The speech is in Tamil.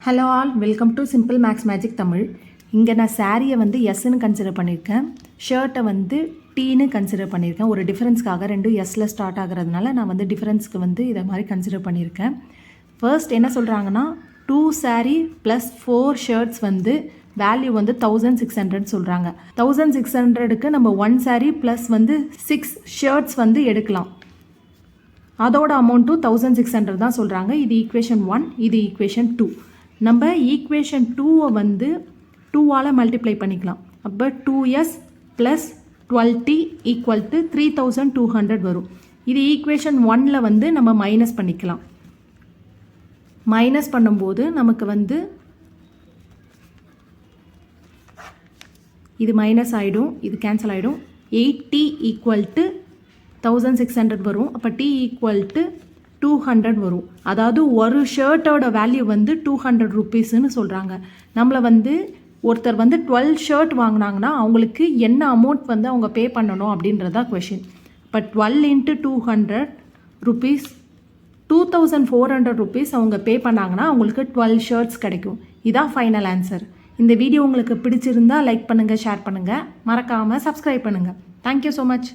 Hello all, welcome to simple maths magic Tamil. இங்கே நான் சாரியை வந்து எஸ்ன்னு கன்சிடர் பண்ணியிருக்கேன், ஷர்ட்டை வந்து டீன்னு கன்சிடர் பண்ணியிருக்கேன். ஒரு டிஃப்ரென்ஸ்க்காக ரெண்டும் எஸ்ஸில் ஸ்டார்ட் ஆகிறதுனால நான் வந்து டிஃப்ரென்ஸ்க்கு வந்து இதை மாதிரி கன்சிடர் பண்ணியிருக்கேன். ஃபர்ஸ்ட் என்ன சொல்கிறாங்கன்னா 2 சாரீ ப்ளஸ் 4 ஷர்ட்ஸ் வந்து வேல்யூ வந்து 1600 சொல்கிறாங்க. 1600க்கு நம்ம 1 சாரீ ப்ளஸ் வந்து 6 ஷர்ட்ஸ் வந்து எடுக்கலாம். அதோட அமௌண்ட்டும் 1600 தான் சொல்கிறாங்க. இது ஈக்குவேஷன் 1, இது ஈக்குவேஷன் 2. நம்ம ஈக்குவேஷன் 2-ஐ வந்து 2ஆல் மல்டிப்ளை பண்ணிக்கலாம். அப்போ 2s plus 12t equal to 3200 வரும். இது ஈக்குவேஷன் 1-ல் வந்து நம்ம மைனஸ் பண்ணிக்கலாம். மைனஸ் பண்ணும்போது நமக்கு வந்து இது மைனஸ் ஆகிடும், இது கேன்சல் ஆகிடும். 8t ஈக்குவல் டு 1600 வரும். அப்போ t ஈக்குவல் டு 200 வரும். அதாவது ஒரு ஷர்ட்டோட வேல்யூ வந்து 200 ருபீஸ்ன்னு சொல்கிறாங்க. நம்மளை வந்து ஒருத்தர் வந்து 12 ஷர்ட் வாங்கினாங்கன்னா அவங்களுக்கு என்ன அமௌண்ட் வந்து அவங்க பே பண்ணணும் அப்படின்றதா கொஷின். இப்போ 12 × 200 ருபீஸ் 2400 ருபீஸ் அவங்க பே பண்ணாங்கன்னா அவங்களுக்கு 12 ஷர்ட்ஸ் கிடைக்கும். இதான் ஃபைனல் ஆன்சர். இந்த வீடியோ உங்களுக்கு பிடிச்சிருந்தா லைக் பண்ணுங்கள், ஷேர் பண்ணுங்கள், மறக்காமல் சப்ஸ்கிரைப் பண்ணுங்கள். Thank you so much.